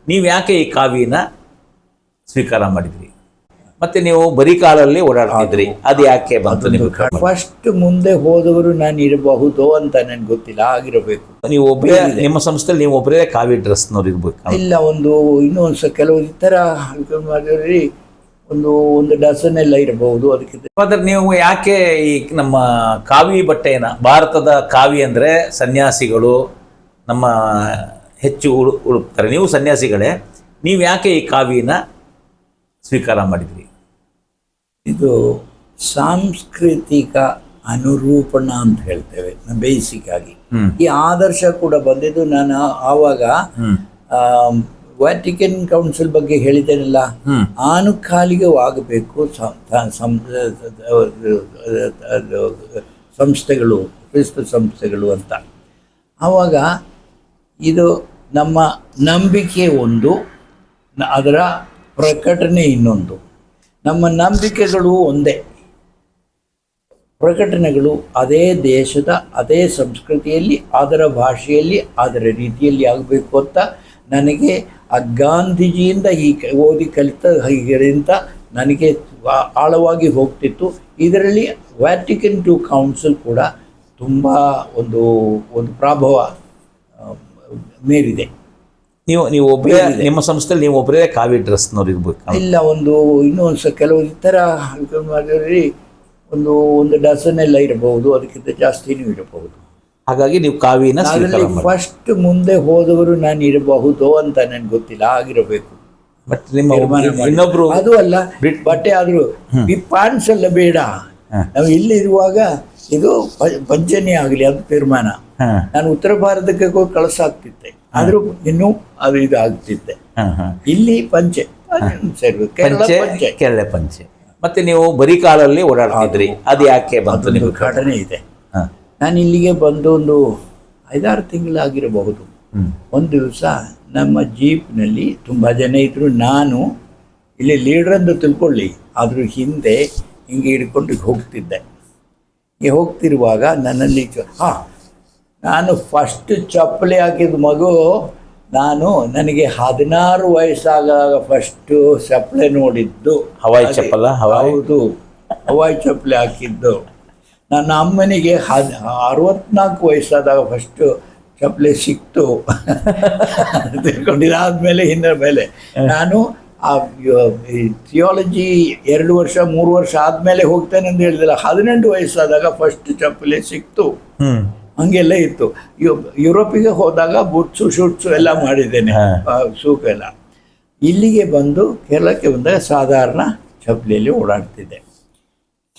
ನೀವು ಯಾಕೆ ಈ ಕಾವಿನ ಸ್ವೀಕಾರ ಮಾಡಿದ್ರಿ? ಮತ್ತೆ ನೀವು ಬರೀ ಕಾಲಲ್ಲಿ ಓಡಾಡ್ತಿದ್ರಿ, ಅದು ಯಾಕೆ ಬಂತು ನಿಮಗೆ? ಫಸ್ಟ್ ಮುಂದೆ ಹೋದವರು ನಾನು ಇರಬಹುದು ಅಂತ ನನಗೆ ಗೊತ್ತಿಲ್ಲ, ಆಗಿರಬೇಕು. ನೀವು ಒಬ್ಬರೇ ನಿಮ್ಮ ಸಂಸ್ಥೆಯಲ್ಲಿ ನೀವು ಒಬ್ಬರೇ ಕಾವಿ ಡ್ರೆಸ್ನವ್ರು ಇರ್ಬೇಕು? ಇಲ್ಲ, ಇನ್ನೊಂದು ಕೆಲವು ಇತರ ಮಾಡಿದ್ರಿ, ಒಂದು ಡಜನ್ ಎಲ್ಲ ಇರಬಹುದು. ಅದಕ್ಕೆ ನೀವು ಯಾಕೆ ಈ ನಮ್ಮ ಕಾವಿ ಬಟ್ಟೆನ, ಭಾರತದ ಕಾವಿ ಅಂದರೆ ಸನ್ಯಾಸಿಗಳು ನಮ್ಮ ಹೆಚ್ಚು ಉಡುಕ್ತಾರೆ, ನೀವು ಸನ್ಯಾಸಿಗಳೇ, ನೀವು ಯಾಕೆ ಈ ಕಾವಿನ ಸ್ವೀಕಾರ ಮಾಡಿದ್ರಿ? ಇದು ಸಾಂಸ್ಕೃತಿಕ ಅನುರೂಪಣ ಅಂತ ಹೇಳ್ತೇವೆ ಬೇಸಿಕ್ ಆಗಿ. ಈ ಆದರ್ಶ ಕೂಡ ಬಂದಿದ್ದು ನಾನು ಆವಾಗ ವ್ಯಾಟಿಕನ್ ಕೌನ್ಸಿಲ್ ಬಗ್ಗೆ ಹೇಳಿದ್ದೇನಲ್ಲ, ಆನುಕಾಲಿಕವಾಗಬೇಕು ಸಂಸ್ಥೆಗಳು, ಕ್ರಿಸ್ತ ಸಂಸ್ಥೆಗಳು ಅಂತ. ಆವಾಗ ಇದು ನಮ್ಮ ನಂಬಿಕೆ ಒಂದು, ಅದರ ಪ್ರಕಟಣೆ ಇನ್ನೊಂದು. ನಮ್ಮ ನಂಬಿಕೆಗಳು ಒಂದೇ, ಪ್ರಕಟಣೆಗಳು ಅದೇ ದೇಶದ ಅದೇ ಸಂಸ್ಕೃತಿಯಲ್ಲಿ, ಅದರ ಭಾಷೆಯಲ್ಲಿ, ಅದರ ರೀತಿಯಲ್ಲಿ ಆಗಬೇಕು ಅಂತ ನನಗೆ ಆ ಗಾಂಧೀಜಿಯಿಂದ ಓದಿ ಕಲಿತ ಹೀಗಿಂತ ನನಗೆ ಆಳವಾಗಿ ಹೋಗ್ತಿತ್ತು. ಇದರಲ್ಲಿ ವ್ಯಾಟಿಕನ್ II ಕೌನ್ಸಿಲ್ ಕೂಡ ತುಂಬ ಒಂದು ಪ್ರಭಾವ ಮೇರಿದೆ. ನೀವು ಒಬ್ಬರೇ ನಿಮ್ಮ ಸಂಸ್ಥೆಯಲ್ಲಿ ನೀವು ಒಬ್ಬರೇ ಕಾವಿ ಡ್ರೆಸ್ನವ್ರು ಇರ್ಬೇಕು? ಇಲ್ಲ, ಇನ್ನೊಂದು ಕೆಲವು ಇತರ ಮಾಡಿದ್ರಿ, ಒಂದು ಡಜನ್ ಎಲ್ಲ ಇರಬಹುದು, ಅದಕ್ಕಿಂತ ಜಾಸ್ತಿನೂ ಇರಬಹುದು. ಹಾಗಾಗಿ ನೀವು ಕಾವಿನ ಫಸ್ಟ್ ಮುಂದೆ ಹೋದವರು ನಾನು ಇರಬಹುದು ಅಂತ ನನಗೆ ಗೊತ್ತಿಲ್ಲ, ಆಗಿರಬೇಕು. ಬಟ್ ನಿಮ್ಮ ಇನ್ನೊಬ್ರು ಅದು ಅಲ್ಲ, ಬಟ್ಟೆ ಆದ್ರೂ ಈ ಪಾನ್ಸ್ ಎಲ್ಲ ಬೇಡ, ನಾವು ಇಲ್ಲಿ ಇರುವಾಗ ಇದು ಪಂಚನೆ ಆಗಲಿ ಅದು ತೀರ್ಮಾನ. ನಾನು ಉತ್ತರ ಭಾರತಕ್ಕೆ ಹೋಗಿ ಕಳಿಸಾಗ್ತಿದ್ದೆ, ಆದ್ರೂ ಇನ್ನೂ ಅದು ಇದು ಆಗ್ತಿದ್ದೆ. ಇಲ್ಲಿ ಪಂಚೆ, ಕೇರಳ ಪಂಚೆ. ಮತ್ತೆ ನೀವು ಬರೀ ಕಾಲಲ್ಲಿ ಓಡಾಡ್ತಿದ್ರಿ, ಅದು ಯಾಕೆ ಬಂತು? ನಿಮಗೆ ಘಟನೆ ಇದೆ. ನಾನು ಇಲ್ಲಿಗೆ ಬಂದು ಒಂದು 5-6 ತಿಂಗಳಾಗಿರಬಹುದು. ಒಂದು ದಿವಸ ನಮ್ಮ ಜೀಪ್ನಲ್ಲಿ ತುಂಬ ಜನ ಇದ್ರು, ನಾನು ಇಲ್ಲಿ ಲೀಡರ್ ಅಂತ ತಿಳ್ಕೊಳ್ಳಿ, ಆದರೂ ಹಿಂದೆ ಹಿಂಗೆ ಹಿಡ್ಕೊಂಡು ಹೋಗ್ತಿದ್ದೆ. ಹೋಗ್ತಿರುವಾಗ ನನ್ನಲ್ಲಿ ನಾನು ಫಸ್ಟ್ ಚಪ್ಪಲಿ ಹಾಕಿದ ಮಗು, ನನಗೆ 16 ವಯಸ್ಸಾದಾಗ ಫಸ್ಟು ಚಪ್ಪಲೆ ನೋಡಿದ್ದು. ಹವಾಯಿ ಚಪ್ಪಲ? ಹೌದು, ಹವಾಯಿ ಚಪ್ಪಲಿ ಹಾಕಿದ್ದು. ನನ್ನ ಅಮ್ಮನಿಗೆ 64 ವಯಸ್ಸಾದಾಗ ಫಸ್ಟು ಚಪ್ಪಲಿ ಸಿಕ್ತು ತಿಳ್ಕೊಂಡಿದ್ದಾದ್ಮೇಲೆ ಹಿಂದಿನ ಮೇಲೆ ನಾನು ಆ ಥಿಯಾಲಜಿ 2 ವರ್ಷ 3 ವರ್ಷ ಆದಮೇಲೆ ಹೋಗ್ತೇನೆ ಅಂತ ಹೇಳಿದಿಲ್ಲ, 18 ವಯಸ್ಸಾದಾಗ ಫಸ್ಟ್ ಚಪ್ಪಲಿ ಸಿಕ್ತು. ಹಂಗೆಲ್ಲ ಇತ್ತು. ಯುರೋಪಿಗೆ ಹೋದಾಗ ಬುಟ್ಸು ಶೂಟ್ಸು ಎಲ್ಲ ಮಾಡಿದ್ದೇನೆ, ಸೂಕ ಎಲ್ಲ. ಇಲ್ಲಿಗೆ ಬಂದು ಕೇರಳಕ್ಕೆ ಬಂದಾಗ ಸಾಧಾರಣ ಚಪ್ಪಲಿಯಲ್ಲಿ ಓಡಾಡ್ತಿದ್ದೆ.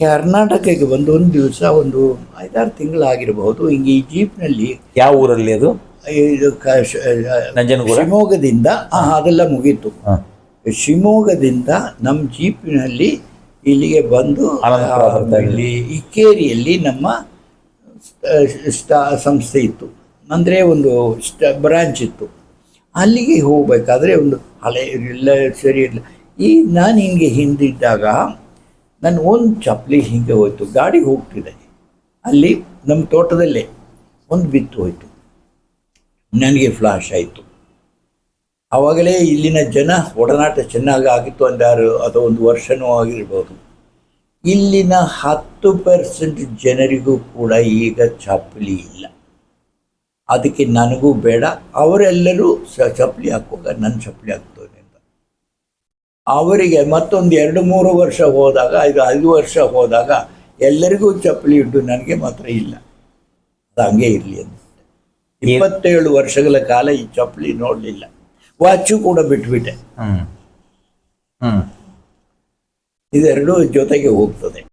ಕರ್ನಾಟಕಕ್ಕೆ ಬಂದು ಒಂದು ದಿವಸ ಒಂದು 5-6 ತಿಂಗಳಾಗಿರಬಹುದು. ಹಿಂಗೆ ಈ ಜೀಪ್ನಲ್ಲಿ. ಯಾವ ಊರಲ್ಲಿ ಅದು? ಇದು ಶಿವಮೊಗ್ಗದಿಂದ. ಅದೆಲ್ಲ ಮುಗೀತು. ಶಿವಮೊಗ್ಗದಿಂದ ನಮ್ಮ ಜೀಪಿನಲ್ಲಿ ಇಲ್ಲಿಗೆ ಬಂದು ಇಲ್ಲಿ ಇಕ್ಕೇರಿಯಲ್ಲಿ ನಮ್ಮ ಸಂಸ್ಥೆ ಇತ್ತು, ಅಂದರೆ ಒಂದು ಬ್ರಾಂಚ್ ಇತ್ತು. ಅಲ್ಲಿಗೆ ಹೋಗಬೇಕಾದ್ರೆ ಒಂದು ಹಳೆ ಎಲ್ಲ ಸರಿ ಇಲ್ಲ. ನಾನು ಹಿಂಗೆ ಹಿಂದಿದ್ದಾಗ ನನ್ನ ಒಂದು ಚಪ್ಪಲಿ ಹಿಂಗೆ ಹೋಯ್ತು, ಗಾಡಿಗೆ ಹೋಗ್ತಿದೆ, ಅಲ್ಲಿ ನಮ್ಮ ತೋಟದಲ್ಲೇ ಒಂದು ಬಿತ್ತು ಹೋಯ್ತು. ನನಗೆ ಫ್ಲಾಶ್ ಆಯಿತು. ಆವಾಗಲೇ ಇಲ್ಲಿನ ಜನ ಒಡನಾಟ ಚೆನ್ನಾಗಿ ಆಗಿತ್ತು, ಅಂದಾರು ಅದು 1 ವರ್ಷನೂ ಆಗಿರ್ಬೋದು. ಇಲ್ಲಿನ 10% ಜನರಿಗೂ ಕೂಡ ಈಗ ಚಪ್ಪಲಿ ಇಲ್ಲ. ಅದಕ್ಕೆ ನನಗೂ ಬೇಡ, ಅವರೆಲ್ಲರೂ ಚಪ್ಪಲಿ ಹಾಕುವಾಗ ನನ್ನ ಚಪ್ಪಲಿ ಹಾಕ್ತೇನೆ ಅಂತ. ಅವರಿಗೆ ಮತ್ತೊಂದು 2-3 ವರ್ಷ ಹೋದಾಗ, 5 ವರ್ಷ ಹೋದಾಗ ಎಲ್ಲರಿಗೂ ಚಪ್ಪಲಿ ಇದ್ದು, ನನಗೆ ಮಾತ್ರ ಇಲ್ಲ. ಅದು ಹಂಗೆ ಇರಲಿ ಅಂತ 27 ವರ್ಷಗಳ ಕಾಲ ಈ ಚಪ್ಪಲಿ ನೋಡಲಿಲ್ಲ. ವಾಚು ಕೂಡ ಬಿಟ್ಬಿಟ್ಟೆ. ಇದೆರಡೂ ಜೊತೆಗೆ ಹೋಗ್ತದೆ.